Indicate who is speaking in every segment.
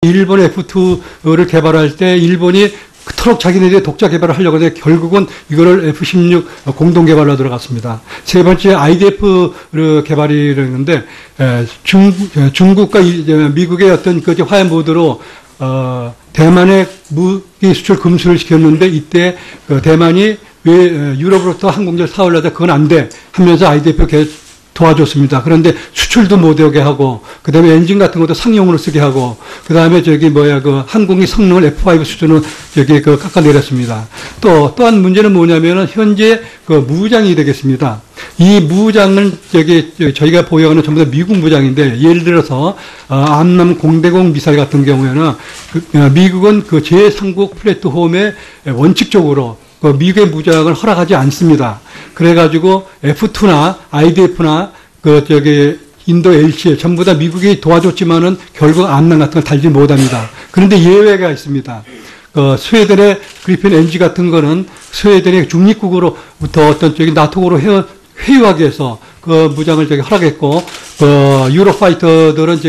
Speaker 1: 일본 F2를 개발할 때 일본이 그토록 자기네들이 독자 개발을 하려고 하는데 결국은 이거를 F-16 공동 개발로 들어갔습니다. 세 번째 IDF 개발이 있는데 중국과 미국의 어떤 그 화해 모드로 대만의 무기 수출 금수를 시켰는데 이때 대만이 왜 유럽으로부터 항공기를 사오려다 그건 안 돼 하면서 IDF 도와줬습니다. 그런데 수출도 못하게 하고, 그 다음에 엔진 같은 것도 상용으로 쓰게 하고, 그 다음에 그 항공기 성능을 F5 수준으로 깎아내렸습니다. 또한 문제는 뭐냐면은 현재 그 무장이 되겠습니다. 이 무장은 저희가 보유하는 전부 다 미국 무장인데, 예를 들어서, 암남 공대공 미사일 같은 경우에는 미국은 그 제3국 플랫폼에 원칙적으로 미국의 무장을 허락하지 않습니다. 그래가지고 F2나 IDF나 인도 LCA 전부 다 미국이 도와줬지만은 결국 암남 같은 걸 달지 못합니다. 그런데 예외가 있습니다. 스웨덴의 그리핀 NG 같은 거는 스웨덴의 중립국으로부터 어떤 나토국으로 회유하기 위해서 그 무장을 허락했고, 유로파이터들은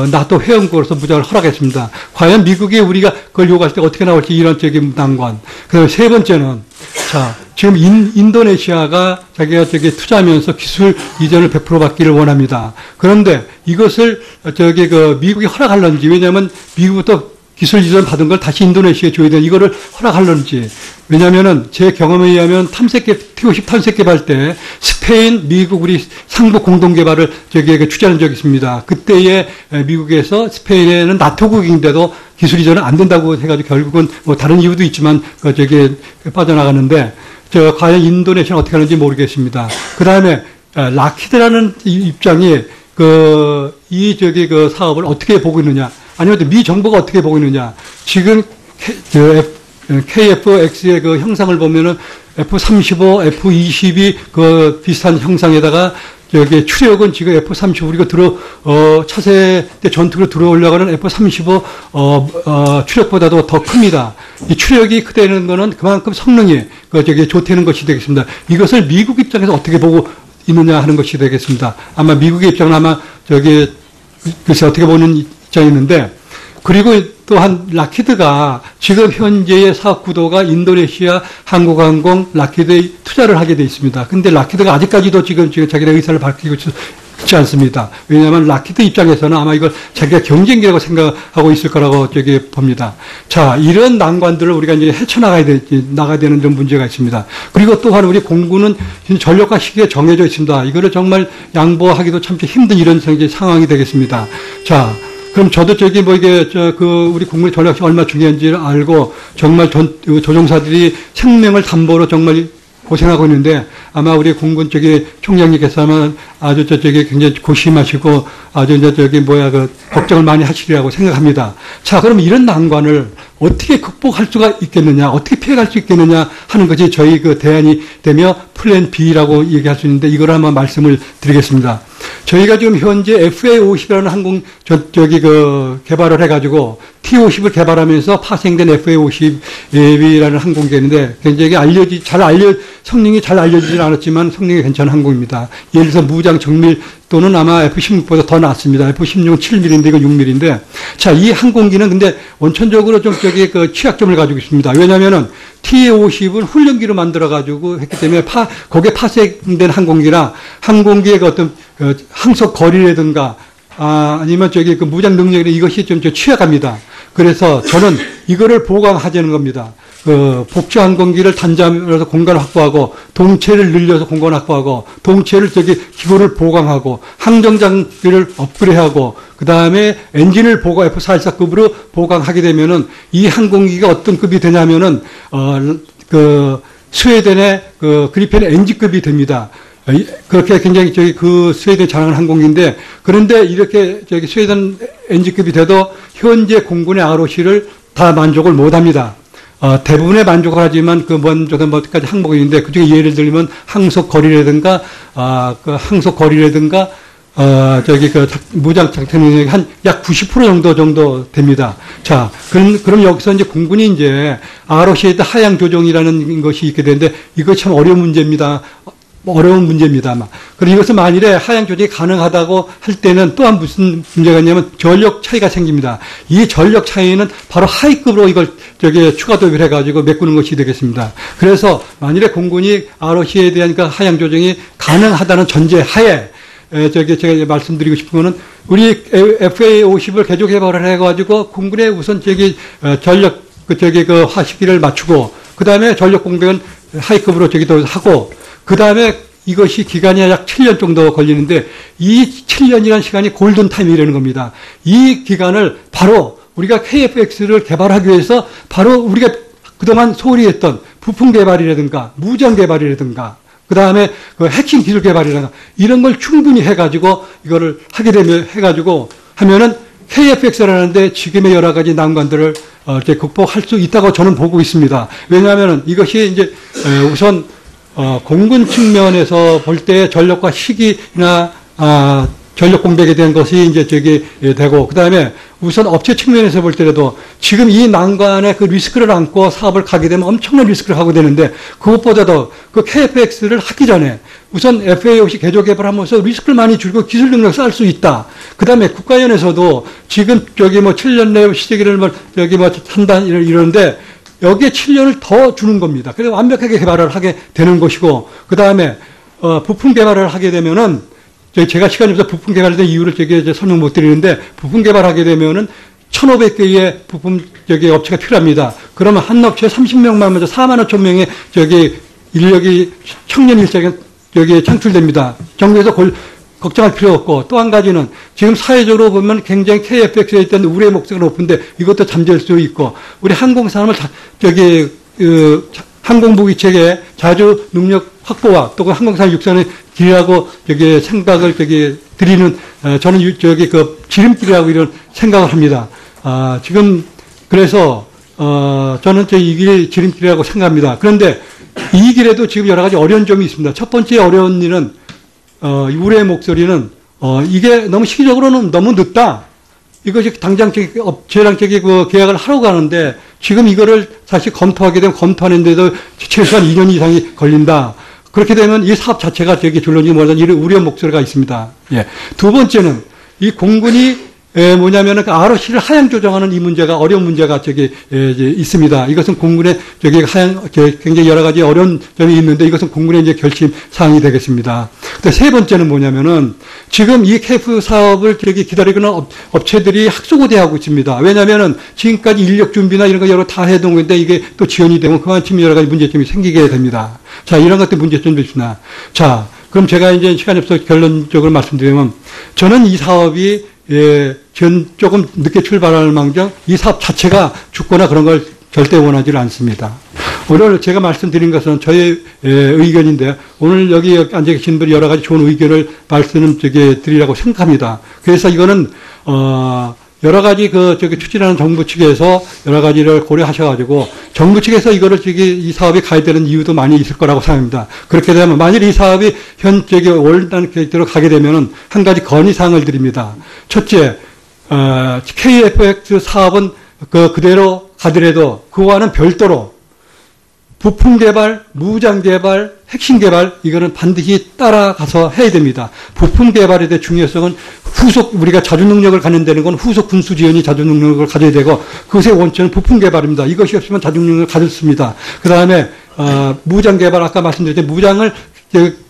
Speaker 1: 나토 회원국으로서 무장을 허락했습니다. 과연 미국이 우리가 그걸 요구할 때 어떻게 나올지 이런 난관. 그 다음에 세 번째는, 지금 인도네시아가 자기가 투자하면서 기술 이전을 100% 받기를 원합니다. 그런데 이것을 미국이 허락할런지, 왜냐하면 미국부터 기술 이전 받은 걸 다시 인도네시아에 줘야 되는 이거를 허락할런지. 왜냐면은 제 경험에 의하면 T-50 탐색 개발 때 스페인, 미국, 우리 상부 공동 개발을 투자한 적이 있습니다. 그때에 미국에서 스페인에는 나토국인데도 기술 이전은 안 된다고 해가지고 결국은 뭐 다른 이유도 있지만 빠져나가는데 과연 인도네시아는 어떻게 하는지 모르겠습니다. 그 다음에 락히드라는 입장이 이 사업을 어떻게 보고 있느냐. 아니면 미 정부가 어떻게 보고 있느냐. 지금 KF-X의 그 형상을 보면은 F-35, F-22 비슷한 형상에다가 추력은 지금 F-35 우리가 차세 때 전투로 들어오려고 하는 F-35 추력보다도 더 큽니다. 이 추력이 크다는 거는 그만큼 성능이 좋다는 것이 되겠습니다. 이것을 미국 입장에서 어떻게 보고 있느냐 하는 것이 되겠습니다. 아마 미국의 입장은 아마 글쎄 어떻게 보는 입장이 있는데, 그리고 또한 락히드가 지금 현재의 사업 구도가 인도네시아 한국항공 락히드에 투자를 하게 돼 있습니다. 근데 락히드가 아직까지도 지금 자기네 의사를 밝히고 있지 않습니다. 왜냐하면 락히드 입장에서는 아마 이걸 자기가 경쟁기라고 생각하고 있을 거라고 봅니다. 자, 이런 난관들을 우리가 이제 나가야 되는 좀 문제가 있습니다. 그리고 또한 우리 공군은 전력과 시기에 정해져 있습니다. 이거를 정말 양보하기도 참 힘든 이런 상황이 되겠습니다. 자, 그럼 저도 우리 공군의 전략이 얼마나 중요한지를 알고 정말 조종사들이 생명을 담보로 정말 고생하고 있는데, 아마 우리 공군 총장님께서 아마 아주 굉장히 고심하시고 아주 걱정을 많이 하시리라고 생각합니다. 자, 그럼 이런 난관을 어떻게 극복할 수가 있겠느냐, 어떻게 피해갈 수 있겠느냐 하는 것이 저희 대안이 되며 플랜 B라고 얘기할 수 있는데, 이걸 한번 말씀을 드리겠습니다. 저희가 지금 현재 FA-50이라는 항공, 개발을 해가지고 T-50을 개발하면서 파생된 FA-50이라는 항공기가 있는데, 굉장히 성능이 잘 알려지진 않았지만 성능이 괜찮은 항공입니다. 예를 들어서 무장 정밀 또는 아마 F-16보다 더 낫습니다. F-16은 7mm인데 이거 6mm인데. 자, 이 항공기는 근데 원천적으로 좀 취약점을 가지고 있습니다. 왜냐면은 T-50은 훈련기로 만들어가지고 했기 때문에 거기에 파생된 항공기라 항공기의 어떤 항속 거리라든가 아니면 무장 능력이나 이것이 좀 취약합니다. 그래서 저는 이거를 보강하자는 겁니다. 복지 항공기를 단잠으로서 공간을 확보하고, 동체를 늘려서 공간을 확보하고, 동체를 기본을 보강하고, 항정장비를 업그레이드하고, 그 다음에 엔진을 F414급으로 보강하게 되면은 이 항공기가 어떤 급이 되냐면은, 스웨덴의 그리펜 NG급이 됩니다. 그렇게 굉장히 스웨덴 자랑하는 항공기인데, 그런데 이렇게 스웨덴 NG급이 돼도 현재 공군의 ROC를 다 만족을 못 합니다. 대부분의 만족을 하지만 만족은 뭐까지 항목이 있는데, 그 중에 예를 들면 항속 거리라든가, 무장 작전 능력이 약 90% 정도 됩니다. 자, 그럼 여기서 이제 공군이 이제 ROC에 하향 조정이라는 것이 있게 되는데, 이거 참 어려운 문제입니다. 어려운 문제입니다만. 그리고 이것은 만일에 하향 조정이 가능하다고 할 때는 또한 무슨 문제가 있냐면 전력 차이가 생깁니다. 이 전력 차이는 바로 하위급으로 이걸 추가 도입을 해가지고 메꾸는 것이 되겠습니다. 그래서 만일에 공군이 ROC에 대한 그 하향 조정이 가능하다는 전제 하에 제가 말씀드리고 싶은 거는 우리 FA50을 개조 개발을 해가지고 공군에 우선 전력 그 화시기를 맞추고 그 다음에 전력 공백은 하위급으로 또 하고 그 다음에 이것이 기간이 약 7년 정도 걸리는데 이 7년이라는 시간이 골든타임이라는 겁니다. 이 기간을 바로 우리가 KF-X를 개발하기 위해서 바로 우리가 그동안 소홀히 했던 부품 개발이라든가 무장 개발이라든가 그 다음에 그 해킹 기술 개발이라든가 이런 걸 충분히 해가지고 이거를 하게 되면 해가지고 하면은 KF-X라는데 지금의 여러 가지 난관들을 이렇게 극복할 수 있다고 저는 보고 있습니다. 왜냐하면 이것이 이제 우선 공군 측면에서 볼 때 전력과 시기나 전력 공백에 대한 것이 이제 되고 그다음에 우선 업체 측면에서 볼 때라도 지금 이 난관의 그 리스크를 안고 사업을 가게 되면 엄청난 리스크를 하게 되는데 그것보다도 그 KF-X를 하기 전에 우선 FA50 개조 개발하면서 리스크를 많이 줄이고 기술 능력 쌓을 수 있다. 그다음에 국가연에서도 지금 7년 내에 시제기를 한다 이러는데 여기에 7년을 더 주는 겁니다. 그래서 완벽하게 개발을 하게 되는 것이고, 그 다음에, 부품 개발을 하게 되면은, 제가 시간이 없어서 부품 개발에 대한 이유를 이제 설명 못 드리는데, 부품 개발하게 되면은 1,500개의 부품, 업체가 필요합니다. 그러면 한 업체에 30명만 먼저 4만 5천 명의 인력이, 청년 일자리가 창출됩니다. 정부에서 걱정할 필요 없고 또 한 가지는 지금 사회적으로 보면 굉장히 KF-X에 있던 우려의 목소리가 높은데 이것도 잠재울 수 있고 우리 항공산업을 항공무기 체계 자주 능력 확보와 또 그 항공산업 육성을 기하고 생각을 드리는 저는 그 지름길이라고 이런 생각을 합니다. 지금 그래서 저는 이 길이 지름길이라고 생각합니다. 그런데 이 길에도 지금 여러 가지 어려운 점이 있습니다. 첫 번째 어려운 일은 우려의 목소리는, 이게 너무 시기적으로는 너무 늦다. 이것이 당장 업체랑 그 계약을 하러 가는데, 지금 이거를 사실 검토하게 되면 검토하는데도 최소한 2년 이상이 걸린다. 그렇게 되면 이 사업 자체가 줄어들지 못하는 이런 우려 목소리가 있습니다. 예. 두 번째는, 이 공군이 뭐냐면은 그 ROC를 하향 조정하는 이 문제가 어려운 문제가 있습니다. 이것은 공군의 굉장히 여러 가지 어려운 점이 있는데 이것은 공군의 이제 결심 사항이 되겠습니다. 근데 세 번째는 뭐냐면은 지금 이 KF 사업을 기다리고 있는 업체들이 학수고대하고 있습니다. 왜냐면은 지금까지 인력 준비나 이런 거 여러 다 해둔 건데 이게 또 지연이 되면 그만큼 여러 가지 문제점이 생기게 됩니다. 자, 이런 것들 문제점이 있습니다. 자, 그럼 제가 이제 시간이 없어서 결론적으로 말씀드리면 저는 이 사업이 전 조금 늦게 출발할 망정 이 사업 자체가 죽거나 그런 걸 절대 원하지 않습니다. 오늘 제가 말씀드린 것은 저의 의견인데 오늘 여기 앉아 계신 분이 여러 가지 좋은 의견을 드리라고 생각합니다. 그래서 이거는 여러 가지 추진하는 정부 측에서 여러 가지를 고려하셔가지고 정부 측에서 이거를 이 사업이 가야 되는 이유도 많이 있을 거라고 생각합니다. 그렇게 되면 만일 이 사업이 원하는 계획대로 가게 되면은 한 가지 건의사항을 드립니다. 첫째, KF-X 사업은 그대로 가더라도 그와는 별도로 부품 개발, 무장 개발, 핵심 개발, 이거는 반드시 따라가서 해야 됩니다. 부품 개발에 대한 중요성은 우리가 자주 능력을 갖는다는 건 후속 군수 지원이 자주 능력을 가져야 되고, 그것의 원천은 부품 개발입니다. 이것이 없으면 자주 능력을 가졌습니다. 그 다음에, 무장 개발, 아까 말씀드렸듯이 무장을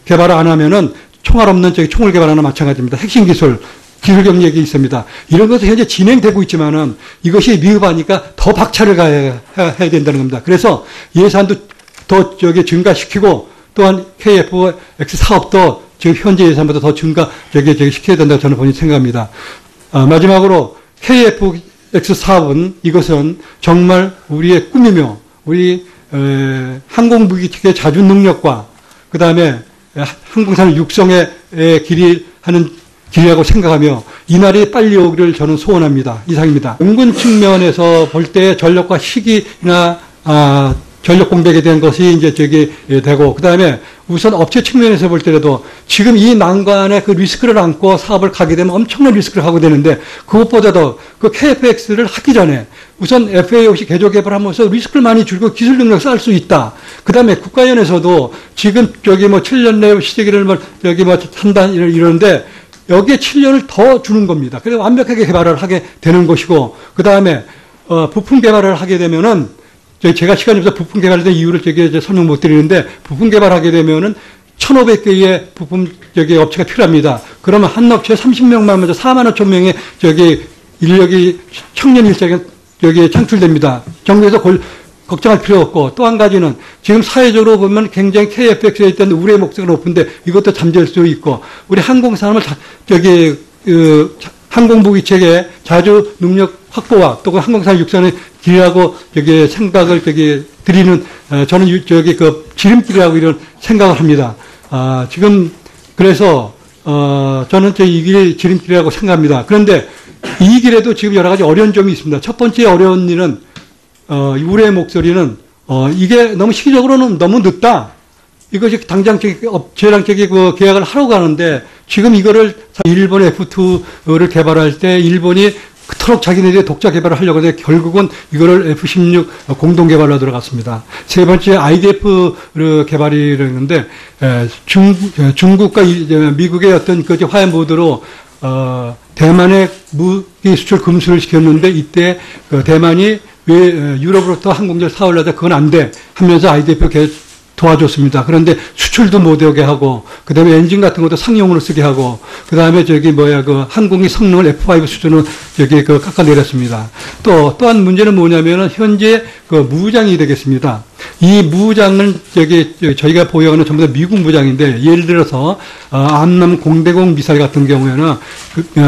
Speaker 1: 개발 안 하면은 총알 없는 총을 개발하는 마찬가지입니다. 핵심 기술 경력이 있습니다. 이런 것도 현재 진행되고 있지만은 이것이 미흡하니까 더 박차를 가야 해야 된다는 겁니다. 그래서 예산도 더 증가시키고 또한 KF-X 사업도 현재 예산보다 더 시켜야 된다고 저는 본인 생각합니다. 마지막으로 KF-X 사업은 이것은 정말 우리의 꿈이며 우리 항공무기 체계 자주 능력과 그 다음에 항공산업 육성의 길이 하는 길이라고 생각하며 이날이 빨리 오기를 저는 소원합니다. 이상입니다. 공군 측면에서 볼 때 전력과 시기나 전력 공백에 대한 것이 이제 되고, 그 다음에 우선 업체 측면에서 볼 때라도 지금 이 난관의 그 리스크를 안고 사업을 가게 되면 엄청난 리스크를 하게 되는데 그것보다도 그 KF-X를 하기 전에 우선 FA50 개조 개발하면서 리스크를 많이 줄이고 기술 능력 쌓을 수 있다. 그 다음에 국가연에서도 지금 저기 뭐 7년 내 시제기를 뭐 저기 뭐 한다 이러는데 여기에 7년을 더 주는 겁니다. 그래서 완벽하게 개발을 하게 되는 것이고, 그 다음에 부품 개발을 하게 되면은 제가 시간이 없어서 부품 개발에 대한 이유를 저기 설명 못 드리는데, 부품 개발하게 되면은 1,500개의 부품 저기 업체가 필요합니다. 그러면 한 업체에 30명만 먼저 4만 5천 명의 저기 인력이 청년 일자리가 여기에 창출됩니다. 정부에서 걱정할 필요 없고, 또 한 가지는 지금 사회적으로 보면 굉장히 KFX에 있던 우려의 목소리가 높은데 이것도 잠재울 수 있고, 우리 항공산업을 저기 항공무기 체계 자주 능력 확보와 또 항공산업 육성의 길이라고 저기 생각을 저기 드리는, 저는 저기 그 지름길이라고 이런 생각을 합니다. 지금 그래서 저는 이 길이 지름길이라고 생각합니다. 그런데 이 길에도 지금 여러 가지 어려운 점이 있습니다. 첫 번째 어려운 일은 우려의 목소리는 이게 너무 시기적으로는 너무 늦다. 이것이 당장 업체랑 그 계약을 하러 가는데, 지금 이거를 일본 F2를 개발할 때 일본이 그토록 자기네들이 독자 개발을 하려고 하는데 결국은 이거를 F16 공동 개발로 들어갔습니다. 세 번째 IDF 개발이라는데, 중국과 미국의 어떤 그 화해무드로 대만의 무기 수출 금수를 시켰는데, 이때 대만이 왜 유럽으로부터 항공기를 사오려다 그건 안 돼 하면서 IDF 도와줬습니다. 그런데 수출도 못하게 하고, 그 다음에 엔진 같은 것도 상용으로 쓰게 하고, 그 다음에 그 항공기 성능을 F5 수준으로 깎아내렸습니다. 또한 문제는 뭐냐면은 현재 그 무장이 되겠습니다. 이 무장은 저희가 보유하는 전부 다 미국 무장인데, 예를 들어서 암남 공대공 미사일 같은 경우에는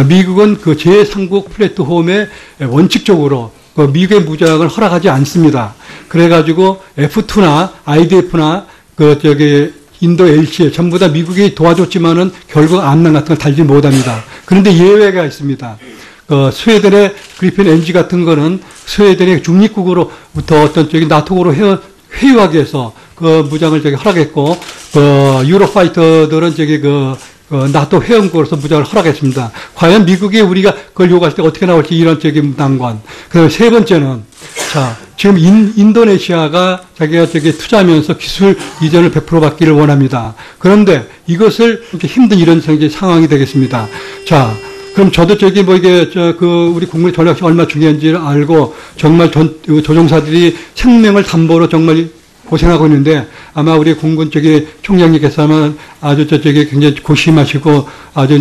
Speaker 1: 미국은 그 제3국 플랫폼에 원칙적으로 미국의 무장을 허락하지 않습니다. 그래가지고 F2나 IDF나 인도 LCA 전부 다 미국이 도와줬지만은 결국 암남 같은 걸 달지 못합니다. 그런데 예외가 있습니다. 스웨덴의 그리핀 NG 같은 거는 스웨덴의 중립국으로부터 어떤 나토국으로 회유하기 위해서 그 무장을 허락했고, 유로파이터들은 나토 회원국으로서 무장을 허락했습니다. 과연 미국이 우리가 그걸 요구할 때 어떻게 나올지 이런 난관. 그다음에 세 번째는, 지금 인도네시아가 자기가 투자하면서 기술 이전을 100% 받기를 원합니다. 그런데 이것을 힘든 이런 상황이 되겠습니다. 그럼 저도 우리 국민 전략이 얼마나 중요한지를 알고, 정말 조종사들이 생명을 담보로 정말 고생하고 있는데, 아마 우리 공군 총장님께서는 아주 굉장히 고심하시고 아주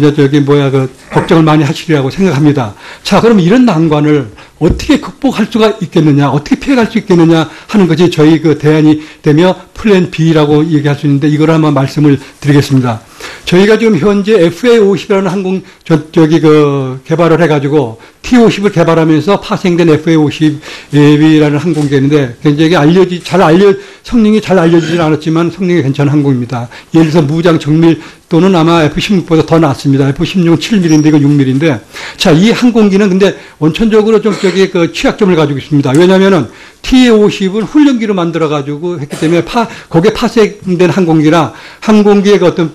Speaker 1: 걱정을 많이 하시리라고 생각합니다. 그럼 이런 난관을 어떻게 극복할 수가 있겠느냐, 어떻게 피해갈 수 있겠느냐 하는 것이 저희 대안이 되며 플랜 B라고 얘기할 수 있는데, 이걸 한번 말씀을 드리겠습니다. 저희가 지금 현재 FA50이라는 항공 개발을 해가지고 T50을 개발하면서 파생된 FA50이라는 항공기인데, 굉장히 성능이 잘 알려지진 않았지만 성능이 괜찮은 항공입니다. 예를 들어서 무장 정밀 또는 아마 F16보다 더 낫습니다. F16은 7mm인데 이거 6mm인데, 이 항공기는 근데 원천적으로 좀 취약점을 가지고 있습니다. 왜냐면은 T50은 훈련기로 만들어가지고 했기 때문에 거기에 파생된 항공기라 항공기의 어떤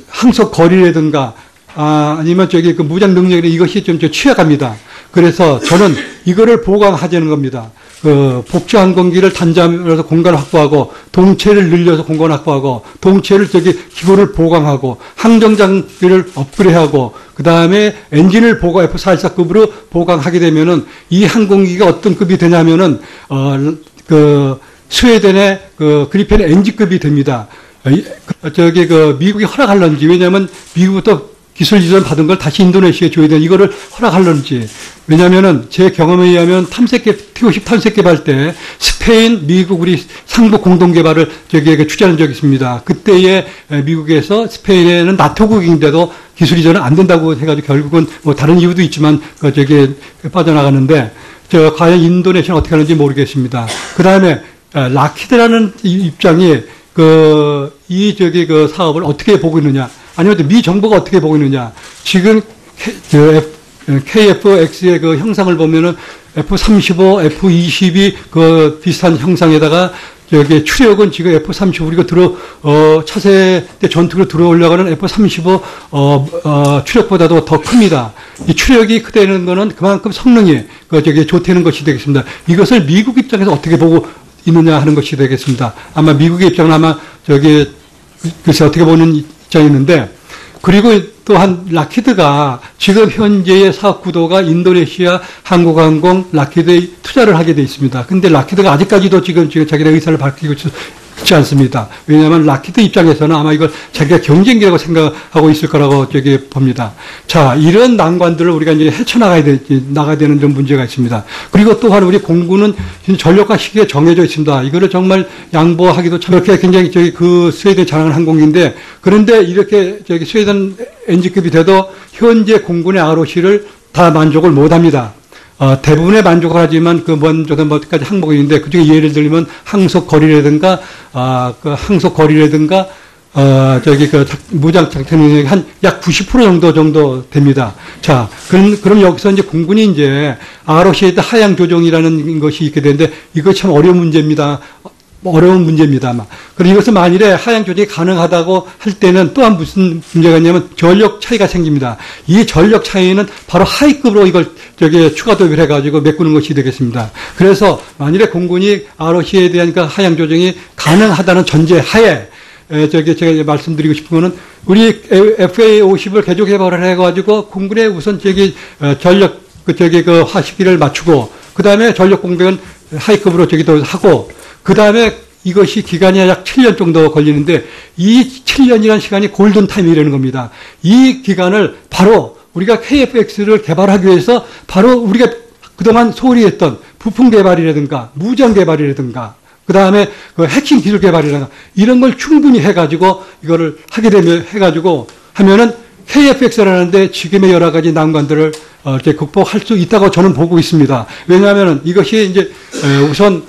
Speaker 1: 항속 거리라든가 아니면 무장 능력이 이것이 좀 취약합니다. 그래서 저는 이거를 보강하자는 겁니다. 복주 항공기를 단잠으로서 공간을 확보하고, 동체를 늘려서 공간을 확보하고, 동체를 기구를 보강하고, 항정장비를 업그레이드하고, 그 다음에 엔진을 F414급으로 보강하게 되면은 이 항공기가 어떤 급이 되냐면은 스웨덴의 그리펜 NG급이 됩니다. 미국이 허락할런지, 왜냐하면 미국부터 기술 이전 받은 걸 다시 인도네시아에 줘야 되는 이거를 허락할런지. 왜냐면은 제 경험에 의하면 T50 탐색 개발 때 스페인, 미국, 우리 상부 공동 개발을 추진한 적이 있습니다. 그때에 미국에서 스페인에는 나토국인데도 기술 이전은 안 된다고 해가지고 결국은 다른 이유도 있지만 빠져나가는데, 과연 인도네시아는 어떻게 하는지 모르겠습니다. 그 다음에 락히드라는 입장이 사업을 어떻게 보고 있느냐, 아니면 미 정부가 어떻게 보고 있느냐. 지금 KF-X의 형상을 보면은 F-35, F-22 비슷한 형상에다가 추력은 지금 F-35 우리가 차세 때 전투로 들어오려고 하는 F-35 추력보다도 더 큽니다. 이 추력이 크다는 거는 그만큼 성능이 좋다는 것이 되겠습니다. 이것을 미국 입장에서 어떻게 보고 있느냐 하는 것이 되겠습니다. 아마 미국의 입장은 아마 글쎄 어떻게 보는 입장이 있는데, 그리고 또한 락히드가 지금 현재의 사업 구도가 인도네시아 항공항공 락히드에 투자를 하게 돼 있습니다. 근데 락히드가 아직까지도 지금 자기네 의사를 밝히고 있지 않습니다. 왜냐하면 락히드 입장에서는 아마 이걸 자기가 경쟁기라고 생각하고 있을 거라고 봅니다. 자, 이런 난관들을 우리가 이제 나가야 되는 좀 문제가 있습니다. 그리고 또한 우리 공군은 전력과 시기에 정해져 있습니다. 이거를 정말 양보하기도 참 이렇게 굉장히 스웨덴 자랑하는 항공기인데, 그런데 이렇게 스웨덴 엔진급이 돼도 현재 공군의 ROC를 다 만족을 못 합니다. 대부분의 만족을 하지만 뭐까지 항목이 있는데, 그 중에 예를 들면 항속거리라든가, 무장 작전 능력이 한 약 90% 정도 됩니다. 자, 그럼 여기서 이제 공군이 이제 ROC에 대한 하향 조정이라는 것이 있게 되는데, 이거 참 어려운 문제입니다. 아마. 그리고 이것을 만일에 하향 조정이 가능하다고 할 때는 또한 무슨 문제가 있냐면 전력 차이가 생깁니다. 이 전력 차이는 바로 하위급으로 이걸 추가 도입을 해가지고 메꾸는 것이 되겠습니다. 그래서 만일에 공군이 ROC에 대한 하향 조정이 가능하다는 전제 하에 제가 말씀드리고 싶은 거는 우리 FA-50을 개조 개발을 해가지고 공군의 우선 전력 하시기를 맞추고, 그 다음에 전력 공백은 하위급으로 하고, 그 다음에 이것이 기간이 약 7년 정도 걸리는데, 이 7년이라는 시간이 골든타임이라는 겁니다. 이 기간을 바로 우리가 KF-X를 개발하기 위해서 바로 우리가 그동안 소홀히 했던 부품 개발이라든가 무장 개발이라든가 그 다음에 핵심 기술 개발이라든가 이런 걸 충분히 해가지고 이거를 하게 되면 하면은 KF-X라는데 지금의 여러 가지 난관들을 극복할 수 있다고 저는 보고 있습니다. 왜냐하면 이것이 이제 우선